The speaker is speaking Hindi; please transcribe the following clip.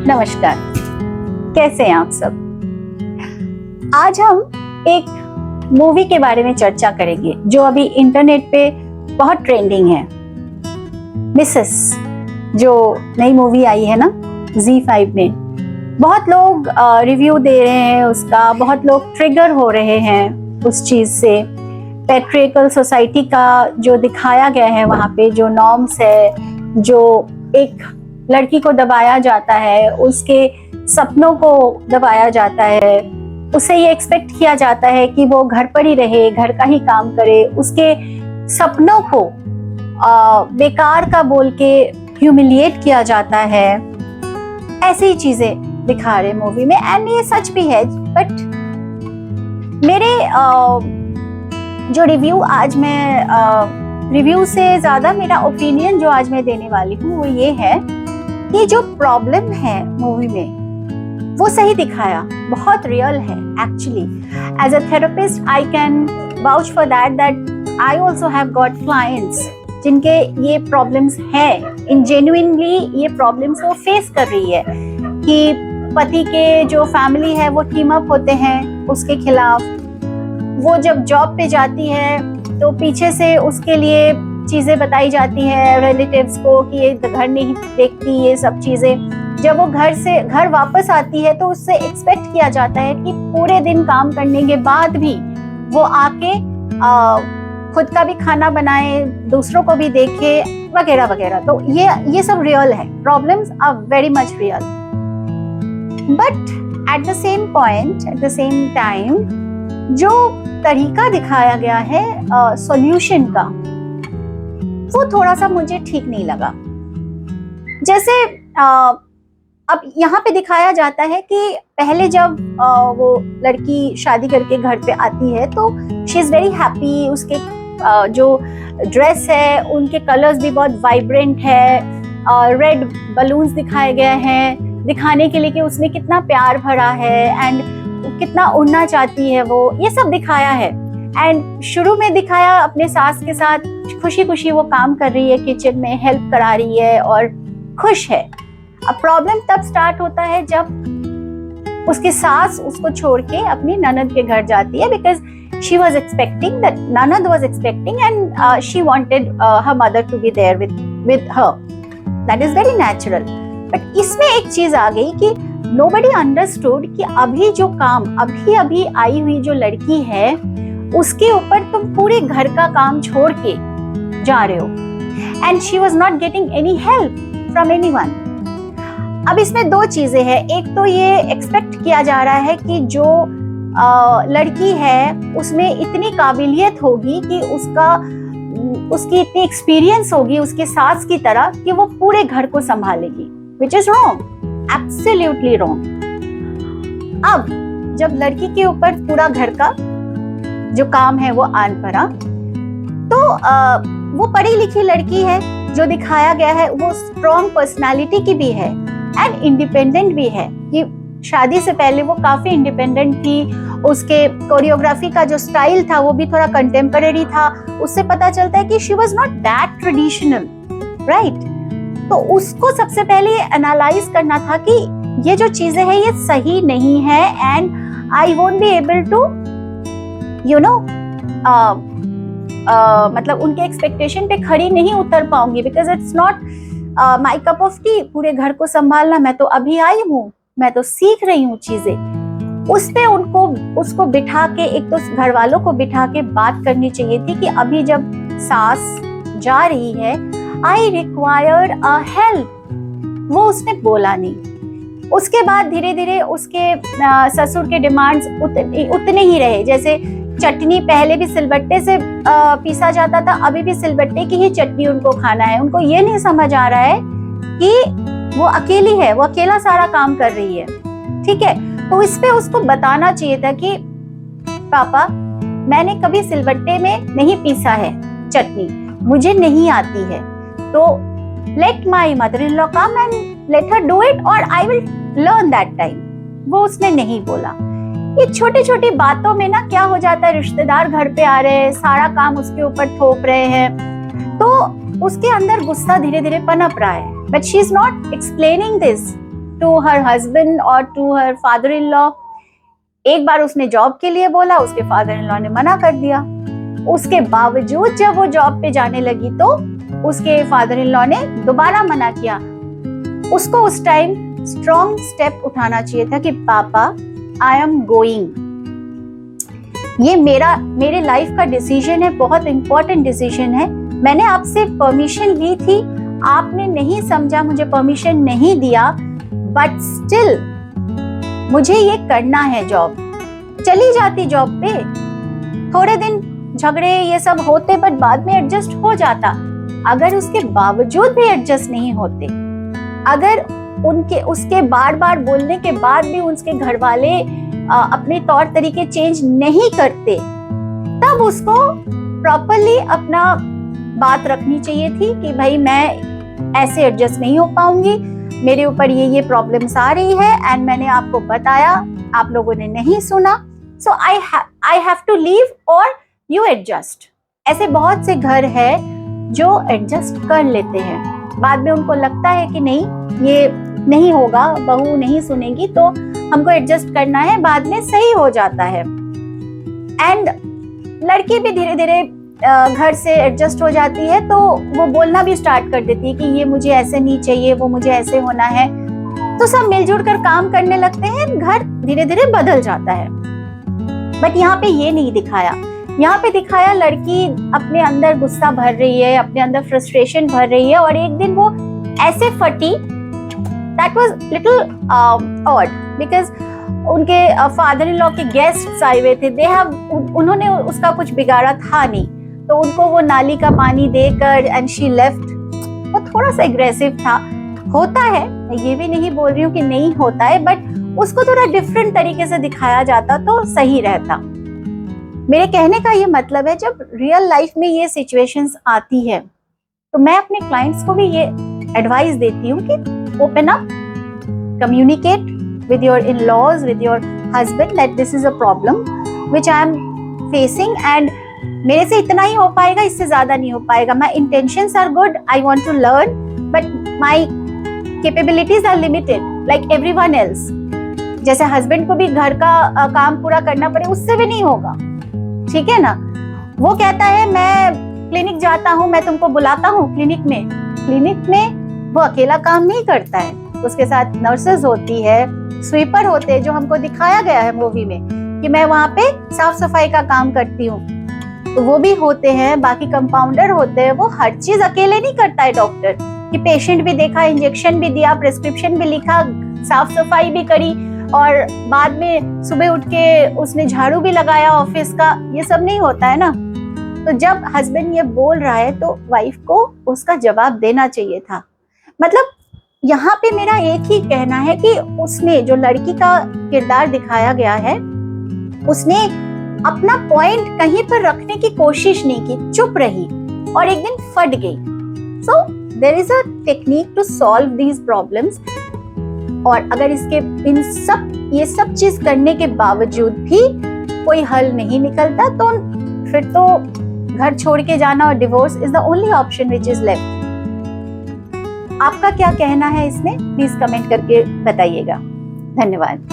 नमस्कार, कैसे हैं आप सब। आज हम एक मूवी के बारे में चर्चा करेंगे जो अभी इंटरनेट पे बहुत ट्रेंडिंग है। मिसेस, जो नई मूवी आई है ना ZEE5 में, बहुत लोग रिव्यू दे रहे हैं उसका, बहुत लोग ट्रिगर हो रहे हैं उस चीज से। पैट्रियर्कल सोसाइटी का जो दिखाया गया है वहाँ पे, जो नॉर्म्स है, जो एक लड़की को दबाया जाता है, उसके सपनों को दबाया जाता है, उससे ये एक्सपेक्ट किया जाता है कि वो घर पर ही रहे, घर का ही काम करे, उसके सपनों को बेकार का बोल के ह्यूमिलिएट किया जाता है। ऐसी ही चीजें दिखा रहे मूवी में, एंड ये सच भी है। बट मेरे जो रिव्यू आज मैं रिव्यू से ज्यादा मेरा ओपिनियन जो आज मैं देने वाली हूँ वो ये है कि जो प्रॉब्लम है मूवी में वो सही दिखाया, बहुत रियल है actually. As a therapist I can vouch for that I also have got clients जिनके ये प्रॉब्लम्स है, इन जेन्युइनली ये प्रॉब्लम्स वो फेस कर रही है कि पति के जो फैमिली है वो टीम अप होते हैं उसके खिलाफ। वो जब जॉब पे जाती है तो पीछे से उसके लिए चीजें बताई जाती है रिलेटिव्स को कि ये घर नहीं देखती, ये सब चीजें। जब वो घर वापस आती है तो उससे एक्सपेक्ट किया जाता है कि पूरे दिन काम करने के बाद भी वो आके खुद का भी खाना बनाए, दूसरों को भी देखे, वगैरह वगैरह। तो ये सब रियल है, problems are very much real. But at the same point, at the same time, जो तरीका दिखाया गया है सॉल्यूशन का, वो थोड़ा सा मुझे ठीक नहीं लगा। जैसे अब यहाँ पे दिखाया जाता है कि पहले जब वो लड़की शादी करके घर पे आती है तो शी इज वेरी हैप्पी। उसके जो ड्रेस है उनके कलर्स भी बहुत वाइब्रेंट है, रेड बलून्स दिखाए गए हैं दिखाने के लिए कि उसमें कितना प्यार भरा है एंड कितना उड़ना चाहती है वो, ये सब दिखाया है। एंड शुरू में दिखाया अपने सास के साथ खुशी खुशी वो काम कर रही है, किचन में हेल्प करा रही है और खुश है। अब प्रॉब्लम तब स्टार्ट होता है जब उसकी सास उसको छोड़ के अपनी ननद के घर जाती है, because she was expecting, that ननद was expecting and she wanted her mother to be there with her. That is very natural. But इसमें एक चीज आ गई कि नोबडी अंडरस्टूड कि अभी जो काम, अभी आई हुई जो लड़की है उसके ऊपर तुम पूरे घर का काम छोड़ के जा रहे हो, and she was not getting any help from anyone. अब इसमें दो चीजें हैं। एक तो ये एक्सपेक्ट किया जा रहा है कि जो लड़की है उसमें इतनी काबिलियत होगी कि उसकी इतनी एक्सपीरियंस होगी उसके सास की तरह कि वो पूरे घर को संभालेगी, which is wrong, absolutely wrong. अब जब लड़की के ऊपर पूरा घर का जो काम है वो आन पड़ा, तो वो पढ़ी लिखी लड़की है, जो दिखाया गया है वो स्ट्रॉन्ग पर्सनालिटी की भी है एंड इंडिपेंडेंट भी है कि शादी से पहले वो काफी इंडिपेंडेंट थी। उसके कोरियोग्राफी का जो स्टाइल था वो भी थोड़ा कंटेम्पररी था। उससे पता चलता है कि she was not that traditional, right. तो उसको सबसे पहले ये एनालाइज करना था कि ये जो चीजें हैं ये सही नहीं है and I won't be able to मतलब उनके एक्सपेक्टेशन पे खड़ी नहीं उतर पाऊंगी, because it's not my cup of tea पूरे घर को संभालना। मैं तो अभी आई हूँ, मैं तो सीख रही हूँ चीजें। उस पे उसको बिठा के, एक तो घर वालों को बिठा के बात करनी चाहिए थी कि अभी जब सास जा रही है, आई रिक्वायर अ हेल्प। वो उसने बोला नहीं। उसके बाद धीरे धीरे उसके ससुर के डिमांड्स उतने ही रहे। जैसे चटनी पहले भी सिलबट्टे से पीसा जाता था, अभी भी सिलबट्टे की ही चटनी उनको खाना है। उनको ये नहीं समझ आ रहा है कि वो अकेली है, वो अकेला सारा काम कर रही है, ठीक है। तो इस पे उसको बताना चाहिए था कि पापा, मैंने कभी सिलबट्टे में नहीं पीसा है चटनी, मुझे नहीं आती है, तो let my mother in law come and let her do it और I will learn that time. वो उसने नहीं बोला। ये छोटी छोटी बातों में ना क्या हो जाता है, रिश्तेदार घर पे आ रहे हैं, सारा काम उसके ऊपर थोप रहे हैं, तो उसके अंदर गुस्सा धीरे धीरे पनप रहा है। But she is not explaining this to her husband और to her father in law. एक बार उसने जॉब के लिए बोला, उसके फादर इन लॉ ने मना कर दिया। उसके बावजूद जब वो जॉब पे जाने लगी तो उसके फादर इन लॉ ने दोबारा मना किया। उसको उस टाइम स्ट्रॉन्ग स्टेप उठाना चाहिए था कि पापा आई एम गोइंग, ये मेरे लाइफ का डिसीजन है, बहुत इंपॉर्टेंट डिसीजन है। मैंने आपसे परमिशन ली थी, आपने नहीं समझा, मुझे परमिशन नहीं दिया, बट स्टिल मुझे ये करना है जॉब। चली जाती जॉब पे, थोड़े दिन झगड़े ये सब होते, बट बाद में एडजस्ट हो जाता। अगर उसके बावजूद भी एडजस्ट नहीं होते, अगर उसके बार बार बोलने के बाद भी उसके घर वाले अपने तौर तरीके चेंज नहीं करते, तब उसको प्रॉपरली अपना बात रखनी चाहिए थी कि भाई मैं ऐसे एडजस्ट नहीं हो पाऊंगी, मेरे ऊपर ये प्रॉब्लम्स आ रही है एंड मैंने आपको बताया, आप लोगों ने नहीं सुना, सो आई हैव टू लीव और यू एडजस्ट। ऐसे बहुत से घर है जो एडजस्ट कर लेते हैं, बाद में उनको लगता है कि नहीं ये नहीं होगा, बहू नहीं सुनेगी तो हमको एडजस्ट करना है, बाद में सही हो जाता है। एंड लड़की भी धीरे धीरे घर से एडजस्ट हो जाती है, तो वो बोलना भी स्टार्ट कर देती है कि ये मुझे ऐसे नहीं चाहिए, वो मुझे ऐसे होना है, तो सब मिलजुल कर काम करने लगते हैं, घर धीरे धीरे बदल जाता है। बट यहाँ पे ये नहीं दिखाया, यहाँ पे दिखाया लड़की अपने अंदर गुस्सा भर रही है, अपने अंदर फ्रस्ट्रेशन भर रही है, और एक दिन वो ऐसे फटी, that was little odd because उनके फादर इन लॉ के गेस्ट्स आए हुए थे, उन्होंने उसका कुछ बिगाड़ा था नहीं, तो उनको वो नाली का पानी देकर एंड शी लेफ्ट। वो थोड़ा सा एग्रेसिव था, होता है, मैं ये भी नहीं बोल रही हूँ कि नहीं होता है, बट उसको थोड़ा डिफरेंट तरीके से दिखाया जाता तो सही रहता। मेरे कहने का ये मतलब है, जब रियल लाइफ में ये सिचुएशंस आती है तो मैं अपने क्लाइंट्स को भी ये एडवाइस देती हूँ कि open up, communicate with your in-laws, with your husband that this is a problem which I am facing and मेरे से इतना ही हो पाएगा, इससे ज्यादा नहीं हो पाएगा। My intentions are good, I want to learn, but my capabilities are limited like everyone else. जैसे हस्बैंड को भी घर का काम पूरा करना पड़े, उससे भी नहीं होगा, ठीक है ना। वो कहता है मैं क्लिनिक जाता हूँ, मैं तुमको बुलाता हूँ क्लिनिक में वो अकेला काम नहीं करता है, उसके साथ नर्सेज होती है, स्वीपर होते हैं, जो हमको दिखाया गया है मूवी में कि मैं वहाँ पे साफ सफाई का काम करती हूँ, तो वो भी होते हैं, बाकी कंपाउंडर होते हैं, वो हर चीज अकेले नहीं करता है डॉक्टर, कि पेशेंट भी देखा, इंजेक्शन भी दिया, प्रिस्क्रिप्शन भी लिखा, साफ सफाई भी करी, और बाद में सुबह उठ के उसने झाड़ू भी लगाया ऑफिस का, ये सब नहीं होता है ना। तो जब हस्बैंड ये बोल रहा है तो वाइफ को उसका जवाब देना चाहिए था। मतलब यहाँ पे मेरा एक ही कहना है कि उसने, जो लड़की का किरदार दिखाया गया है, उसने अपना पॉइंट कहीं पर रखने की कोशिश नहीं की, चुप रही और एक दिन फट गई। So there is a technique to solve these problems. और अगर ये सब चीज करने के बावजूद भी कोई हल नहीं निकलता, तो फिर तो घर छोड़ के जाना और divorce is the only option which is left. आपका क्या कहना है इसमें, प्लीज कमेंट करके बताइएगा। धन्यवाद।